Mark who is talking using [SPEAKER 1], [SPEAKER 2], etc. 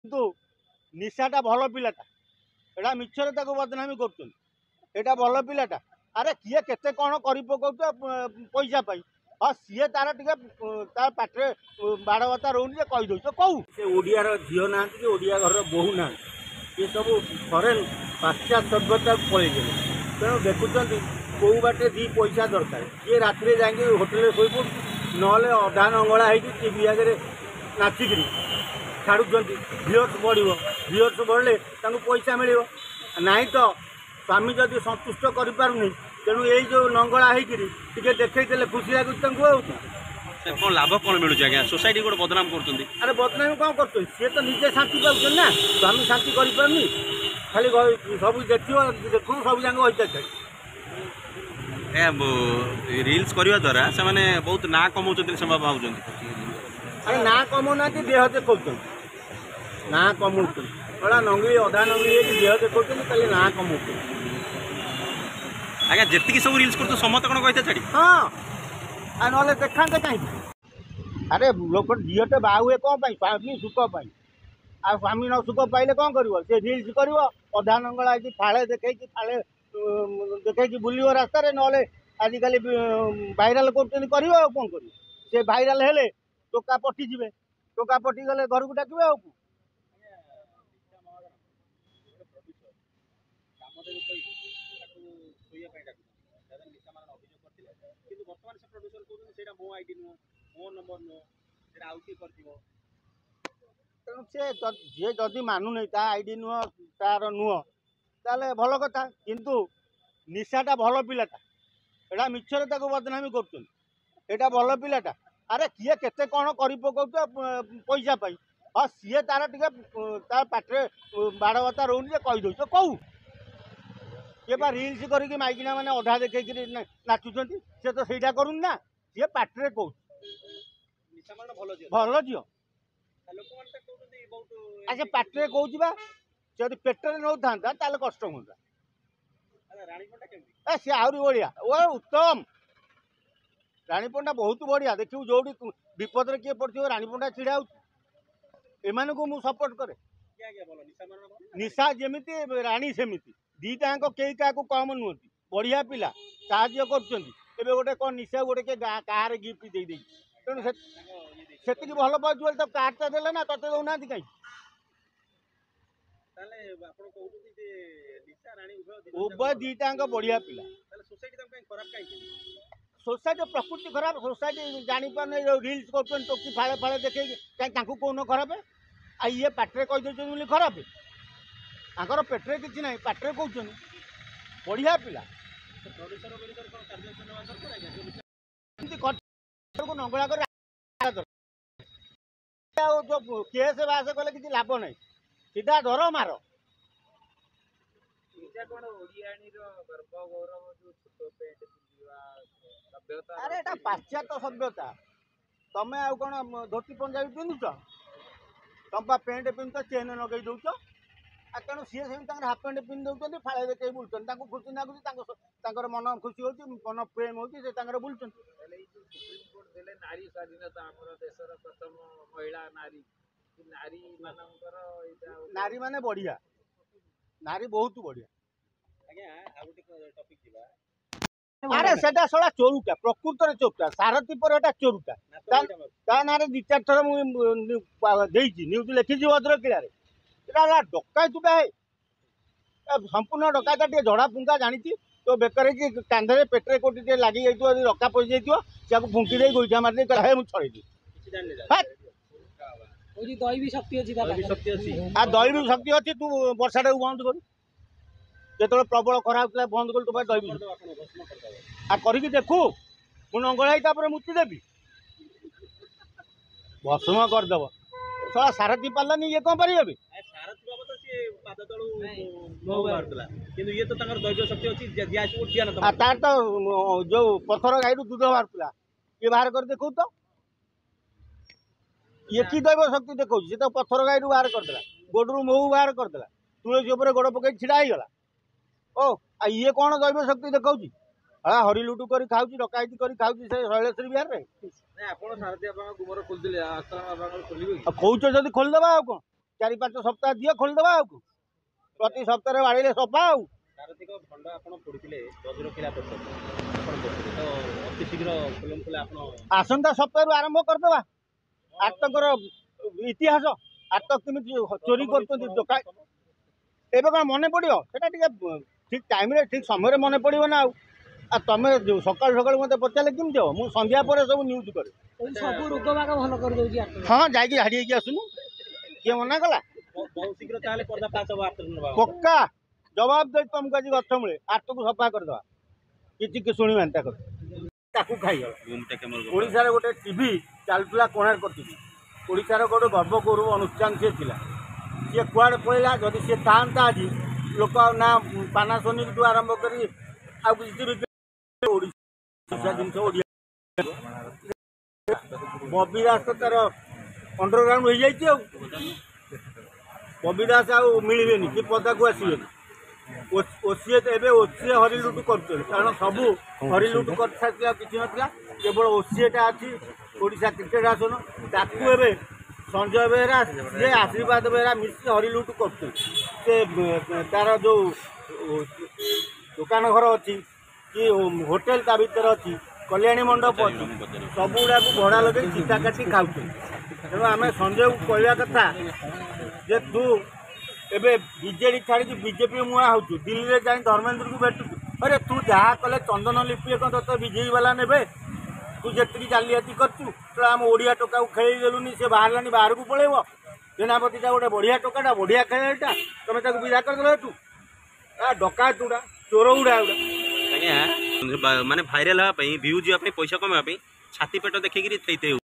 [SPEAKER 1] କିନ୍ତୁ ନିଶାଟା ଭଲ ପିଲାଟା, ଏଇଟା ମିଛରେ ତାକୁ ବଦନାମୀ କରୁଛନ୍ତି। ଏଇଟା ଭଲ ପିଲାଟା, ଆରେ କିଏ କେତେ କ'ଣ କରି ପକାଉଛ ପଇସା ପାଇଁ। ହଁ ସିଏ ତାର ଟିକେ ତା ପାଟିରେ ବାଡ଼ବତା ରହୁନି ଯେ କହିଦେଉଛ କହୁ। ସେ ଓଡ଼ିଆର ଝିଅ ନାହାନ୍ତି କି ଓଡ଼ିଆ ଘରର ବୋହୂ ନାହାନ୍ତି, ଏ ସବୁ ଫରେନ୍ ପାଶ୍ଚାତ୍ୟ ସଭ୍ୟତାକୁ ପଳେଇଗଲେ। ତେଣୁ ଦେଖୁଛନ୍ତି କେଉଁ ବାଟେ ଦୁଇ ପଇସା ଦରକାର, କିଏ ରାତିରେ ଯାଇକି ହୋଟେଲରେ ଶୋଇପଡ଼ୁଛି, ନହେଲେ ଅଧା ନଙ୍ଗଳା ହେଇକି ଟିଭି ଆଗରେ ନାଚିକିରି ଛାଡ଼ୁଛନ୍ତି। ଭିଓର୍ସ ବଢ଼ିବ, ଭିଓର୍ସ ବଢ଼ିଲେ ତାଙ୍କୁ ପଇସା ମିଳିବ। ନାହିଁ ତ ସ୍ୱାମୀ ଯଦି ସନ୍ତୁଷ୍ଟ କରିପାରୁନି, ତେଣୁ ଏଇ ଯେଉଁ ନଙ୍ଗଳା ହେଇକିରି ଟିକେ ଦେଖେଇଦେଲେ ଖୁସି ଲାଗୁଛି ତାଙ୍କୁ। ଆଉ
[SPEAKER 2] କ'ଣ ଲାଭ କ'ଣ ମିଳୁଛି ଆଜ୍ଞା? ସୋସାଇଟି ଗୋଟେ ବଦନାମ କରୁଛନ୍ତି।
[SPEAKER 1] ଆରେ ବଦନାମୀ କ'ଣ କରୁଛନ୍ତି? ସିଏ ତ ନିଜେ ଶାନ୍ତି ପାଉଛନ୍ତି ନା, ସ୍ୱାମୀ ଶାନ୍ତି କରିପାରୁନି, ଖାଲି ସବୁ ଦେଖିବ ଦେଖୁ ସବୁ ଯାକ ହୋଇଥାଏ।
[SPEAKER 2] ରିଲ୍ସ କରିବା ଦ୍ୱାରା ସେମାନେ ବହୁତ ନାଁ କମାଉଛନ୍ତି ସେମାନେ ଭାବୁଛନ୍ତି।
[SPEAKER 1] ଆରେ ନାଁ କମାଉନାହାନ୍ତି, ଦେହ ଦେଖାଉଛନ୍ତି। ନାଁ କମାଉଛନ୍ତି, ଗଳା ନଙ୍ଗଳି ଅଧା ନଙ୍ଗଳି ହେଇକି ଦେହ ଦେଖାଉଛନ୍ତି, ଖାଲି ନାଁ କମାଉଛନ୍ତି।
[SPEAKER 2] ଆଜ୍ଞା ଯେତିକି ସବୁ ରିଲ୍ସ କରୁଛୁ ସମସ୍ତେ କ'ଣ କହିତେ ଛାଡ଼ି?
[SPEAKER 1] ହଁ, ଆଉ ନହେଲେ ଦେଖାନ୍ତେ କାହିଁକି? ଆରେ ଲୋକ ଝିଅଟେ ବାହା ହୁଏ କ'ଣ ପାଇଁ? ସ୍ୱାମୀ ସୁଖ ପାଇଁ। ଆଉ ସ୍ୱାମୀ ନ ସୁଖ ପାଇଲେ କ'ଣ କରିବ? ସେ ରିଲ୍ସ କରିବ, ଅଧା ନଙ୍ଗଳା ହେଇକି ଫାଳେ ଦେଖେଇକି ଫାଳେ ଦେଖେଇକି ବୁଲିବ ରାସ୍ତାରେ, ନହେଲେ ଆଜିକାଲି ଭାଇରାଲ କରୁଛନ୍ତି କରିବ। ଆଉ କ'ଣ କରିବ? ସେ ଭାଇରାଲ ହେଲେ ଟୋକା ପଟିଯିବେ, ଟୋକା ପଟିଗଲେ ଘରକୁ ଡାକିବେ। ଆଉ ତେଣୁ ସେ ଯିଏ ଯଦି ମାନୁନି ତା ଆଇଡି ନୁହଁ, ତାର ନୁହଁ, ତାହେଲେ ଭଲ କଥା। କିନ୍ତୁ ନିଶାଟା ଭଲ ପିଲାଟା, ଏଇଟା ମିଛରେ ତାକୁ ବଦନାମୀ କରୁଛନ୍ତି। ଏଇଟା ଭଲ ପିଲାଟା, ଆରେ କିଏ କେତେ କ'ଣ କରି ପକାଉଛ ପଇସା ପାଇଁ। ହଁ ସିଏ ତାର ଟିକେ ତା ପାଟିରେ ବାଡ଼ବତା ରହୁନି ଯେ କହିଦେଉଛ କହୁ। ସିଏ ବା ରିଲ୍ସ କରିକି ମାଇକିନା ମାନେ ଅଧା ଦେଖେଇକିରି ନାଚୁଛନ୍ତି। ସେ ତ ସେଇଟା କରୁନି ନା, ସିଏ ପାଟିରେ କହୁଛି ଭଲ ଝିଅ। ଆ ସେ ପାଟିରେ କହୁଛି ବା, ଯଦି ପେଟରେ ନେଉଥାନ୍ତା ତାହେଲେ କଷ୍ଟ ହୁଅନ୍ତା। ସିଏ ଆହୁରି ବଢ଼ିଆ, ଉତ୍ତମ। ରାଣୀ ପଣ୍ଡା ବହୁତ ବଢ଼ିଆ। ଦେଖିବୁ ଯୋଉଠି ବିପଦରେ କିଏ ପଡ଼ିଥିବ ରାଣୀ ପଣ୍ଡା ଛିଡ଼ା ହେଉଛି। ଏମାନଙ୍କୁ ମୁଁ ସପୋର୍ଟ କରେ। ନିଶା ଯେମିତି ରାଣୀ ସେମିତି, ଦିଟାଙ୍କ କେହି କାହାକୁ କମ୍ ନୁହନ୍ତି। ବଢ଼ିଆ ପିଲା, ସାହାଯ୍ୟ କରୁଛନ୍ତି। ଏବେ ଗୋଟେ କ'ଣ ନିଶା ଗୋଟେ କିଏ କାହାର ଗିଫ୍ଟ ଦେଇଦେଇଛି, ତେଣୁ ସେତିକି ଭଲ ପାଉଛୁ ବୋଲି ତ କାର୍ଡଟା ଦେଲେ ନା, ତତେ ଦେଉନାହାନ୍ତି କାହିଁକି? ଉଭୟ ଦିଟାଙ୍କ ବଢ଼ିଆ ପିଲା। ସୋସାଇଟି ପ୍ରକୃତି ଖରାପ, ସୋସାଇଟି ଜାଣିପାରୁନି। ରିଲ୍ସ କରୁଛନ୍ତି ଟୋକି ଫାଳେ ଫାଳେ ଦେଖେଇକି, କାହିଁ ତାଙ୍କୁ କହୁନ ଖରାପ? ଆଉ ଇଏ ପାଟିରେ କହିଦେଉଛନ୍ତି ବୋଲି ଖରାପ? ତାଙ୍କର ପେଟରେ କିଛି ନାହିଁ, ପାଟିରେ କହୁଛନ୍ତି। ବଢ଼ିଆ ପିଲା। ନଙ୍ଗଳା କରି ଆଉ ଯୋଉ କେସ୍ ବାସ କଲେ କିଛି ଲାଭ ନାହିଁ, ସିଧା ଧର ମାର। ଆରେ ଏଟା ପାଶ୍ଚାତ୍ୟ ସଭ୍ୟତା। ତମେ ଆଉ କ'ଣ ଧୋତି ପଞ୍ଜାବୀ ପିନ୍ଧୁଛ? ତମ ବା ପ୍ୟାଣ୍ଟ ପିନ୍ଧୁଛ, ଚେନ୍ ଲଗେଇ ଦେଉଛ। ଆଉ ତେଣୁ ସିଏ ସେମିତି ତାଙ୍କର ହାଫ୍ ପ୍ୟାଣ୍ଟ ପିନ୍ଧି ଦେଉଛନ୍ତି, ଫାଳେ ଦେଖେଇ ବୁଲୁଛନ୍ତି। ତାଙ୍କୁ ଖୁସି ଲାଗୁଛି, ତାଙ୍କର ମନ ଖୁସି ହେଉଛି, ମନ ପ୍ରେମ ହେଉଛି, ସେ ତାଙ୍କର ବୁଲୁଛନ୍ତି।
[SPEAKER 3] ନାରୀ ସ୍ୱାଧୀନତା, ଆମର ଦେଶର ପ୍ରଥମ ମହିଳା ନାରୀ,
[SPEAKER 1] ନାରୀ ମାନେ ବଢ଼ିଆ, ନାରୀ ବହୁତ ବଢ଼ିଆ। ଆରେ ସେଟା ଶଳା ଚୋରୁଟା, ପ୍ରକୃତରେ ଚୋରୁଟା। ସାରଥୀ ପରେ ଏଟା ଚୋରୁଟା। ତା ନାଁରେ 2-4 ଥର ମୁଁ ଦେଇଛି, ନ୍ୟୁଜ୍ ଲେଖିଛି ଭଦ୍ରକିଳାରେ। ଏଟା ହେଲା ଡକାୟତଟା। ସମ୍ପୂର୍ଣ୍ଣ ଡକାୟତ, ଟିକେ ଝଡ଼ା ଫୁଙ୍କା ଜାଣିଛି। ତ ବେକରେ କି କାନ୍ଧରେ ପେଟରେ କୋଉଠି ଟିକେ ଲାଗି ଯାଇଥିବ, ଯଦି ରକା ପଶିଯାଇଥିବ, ସେଆକୁ ଫୁଙ୍କି ଦେଇ ଗୋଇଠା ମାରିଦେଇ କହିଲା ହେ ମୁଁ ଛଡ଼େଇଲି।
[SPEAKER 3] ଦୈବୀ ଶକ୍ତି ଅଛି,
[SPEAKER 1] ଆଉ ଦୈବୀ ଶକ୍ତି ଅଛି। ତୁ ବର୍ଷାଟାକୁ ବନ୍ଦ କରୁ, ଯେତେବେଳେ ପ୍ରବଳ ଖରା ହେଉଥିଲା ବନ୍ଦ କଲୁ, ତୋ ପାଇଁ ଦୈବୀ ଶକ୍ତି। ଆଉ କରିକି ଦେଖୁ, ମୁଁ ନଙ୍ଗଳା ହେଇ ତାପରେ ମୁତି ଦେବି, ଭସ୍ମ କରିଦେବ। ଶଳା ସାରଥୀ ପାରିଲାନି, ଇଏ କ'ଣ ପାରିବେ? ତାର ତ ଯୋଉ ପଥର ଗାଈରୁ ଦୁଧ ବାହାରୁଥିଲା, ଇଏ ବାହାର କରି ଦେଖଉ ତ। ଇଏ କି ଦୈବ ଶକ୍ତି ଦେଖାଉଛି? ସେ ତ ପଥର ଗାଈରୁ ବାହାର କରିଦେଲା, ଗୋଡ଼ରୁ ମହୁ ବାହାର କରିଦେଲା, ତୁଳସୀ ଉପରେ ଗୋଡ଼ ପକେଇ ଛିଡ଼ା ହେଇଗଲା। ଆଉ ଇଏ କ'ଣ ଦୈବ ଶକ୍ତି ଦେଖାଉଛି? ହରି ଲୁଟୁ କରି ଖାଉଛି, ଡକାୟତି କରି ଖାଉଛି ସେ ଶୈଳେଶ୍ରୀ ବିହାରରେ। କହୁଛ ଯଦି ଖୋଲିଦେବା। ଆଉ କ'ଣ 4-5 ସପ୍ତାହ ଦିଅ ଖୋଲିଦେବା ଆଉ ପ୍ରତି ସପ୍ତାହରେ ବାଡ଼ିଲେ ସଫା ଆଉ
[SPEAKER 2] ଚାରିଦିଗ ଭଣ୍ଡ ଆପଣ ପଡ଼ିଥିଲେ ବଜ୍ରକିଲା ପର୍ଯ୍ୟନ୍ତ ଆପଣ କରୁଥିଲେ ତ ଅତି ଶୀଘ୍ର ଖୋଲମଖୋଲା ଆପଣ
[SPEAKER 1] ଆସନ୍ତା ସପ୍ତାହରୁ ଆରମ୍ଭ କରିଦେବା ଆର୍ତ୍ତଙ୍କର ଇତିହାସ ଆର୍ତ୍ତ କେମିତି ଚୋରି କରୁଛନ୍ତି ଦୋକାନ ଏବେ କ'ଣ ମନେ ପଡ଼ିବ ସେଟା ଟିକେ ଠିକ୍ ଟାଇମ୍ରେ ଠିକ୍ ସମୟରେ ମନେ ପଡ଼ିବ ନା ଆଉ ତମେ ସକାଳୁ ସକାଳୁ ମୋତେ ପଚାରିଲେ କେମିତି ହେବ ମୁଁ ସନ୍ଧ୍ୟା ପରେ ସବୁ ନ୍ୟୁଜ୍ କରେ
[SPEAKER 3] ସବୁ ରୋଗ ବାଗ ଭଲ କରିଦଉଛି
[SPEAKER 1] ହଁ ଯାଇକି ଝାଡ଼ି ହେଇକି ଆସୁନୁ କିଏ ମନା କଲା
[SPEAKER 2] ବହୁତ ଶୀଘ୍ର ତାହେଲେ ପର୍ଦାଫାଶ ହେବ ଆର୍ତ୍ତର ନେବା
[SPEAKER 1] ପକ୍କା ଜବାବ ଦେଇ ତମକୁ ଆଜି ଗଛ ମୂଳେ ଆର୍ତ୍ତକୁ ସଫା କରିଦେବା କିଛି ଶୁଣିବାନି ତାକୁ ଖାଇଗଲା ଓଡ଼ିଶାରେ ଗୋଟେ ଟିଭି ଚାଲୁଥିଲା କୋଣାର୍କ ଟିଭି ଓଡ଼ିଶାର ଗୋଟେ ଗର୍ବଗୌରବ ଅନୁଷ୍ଠାନ ସିଏ ଥିଲା ସିଏ କୁଆଡ଼େ ପଳେଇଲା ଯଦି ସିଏ ଥାଆନ୍ତା ଆଜି ଲୋକ ନା ପାନାସୋନିକଠୁ ଆରମ୍ଭ କରି ଆଉ କିଛି ଓଡ଼ିଶା ଜିନିଷ ଓଡ଼ିଆ ବବି ଦାସ ତ ତାର ଅଣ୍ଡରଗ୍ରାଉଣ୍ଡ ହେଇଯାଇଛି ଆଉ ବବି ଦାସ ଆଉ ମିଳିବେନି କି ପଦାକୁ ଆସିବେନି ଓସିଏ ଏବେ ଓସିଏ ହରିଲୁଟ କରୁଛନ୍ତି କାରଣ ସବୁ ହରିଲୁଟ କରିସାରିଥିଲା କିଛି ନଥିଲା କେବଳ ଓସିଏଟା ଅଛି ଓଡ଼ିଶା କ୍ରିକେଟ ଆସନ ତାକୁ ଏବେ ସଞ୍ଜୟ ବେହେରା ସିଏ ଆଶୀର୍ବାଦ ବେହେରା ମିଶି ହରିଲୁଟ କରୁଛନ୍ତି ସେ ତାର ଯେଉଁ ଦୋକାନ ଘର ଅଛି କି ହୋଟେଲ ତା ଭିତରେ ଅଛି କଲ୍ୟାଣୀ ମଣ୍ଡପ ଅଛି ସବୁଗୁଡ଼ାକୁ ଭଡ଼ା ଲଗେଇ ଚିତା କାଟି ଖାଉଛନ୍ତି ତେଣୁ ଆମେ ସଞ୍ଜୟକୁ କହିବା କଥା ଯେ ତୁ ଏବେ ବିଜେଡ଼ି ଛାଡ଼ିକି ବିଜେପି ମୁହାଁ ହେଉଛୁ ଦିଲ୍ଲୀରେ ଯାଇ ଧର୍ମେନ୍ଦ୍ରକୁ ଭେଟୁଛୁ ଆରେ ତୁ ଯାହା କଲେ ଚନ୍ଦନ ଲିପି କ'ଣ ତୋତେ ବିଜେପି ବାଲା ନେବେ ତୁ ଯେତିକି ଜାଲିଆତି କରୁଛୁ ତ ଆମ ଓଡ଼ିଆ ଟୋକାକୁ ଖେଳେଇ ଦେଲୁନି ସେ ବାହାରିଲାନି ବାହାରକୁ ପଳେଇବ ସେନାପତିଟା ଗୋଟେ ବଢ଼ିଆ ଟୋକାଟା ବଢ଼ିଆ ଖେଳାଳିଟା ତମେ ତାକୁ ବିଦା କରିଦେଲ ଏଠୁ ଡକାୟତ ଗୁଡ଼ା ଚୋର ଗୁଡ଼ା
[SPEAKER 2] ଆଜ୍ଞା ମାନେ ଭାଇରାଲ ହେବା ପାଇଁ ଭିଉ ଯିବା ପାଇଁ ପଇସା କମେଇବା ପାଇଁ ଛାତି ପେଟ ଦେଖିକିରି ଥେଇତେ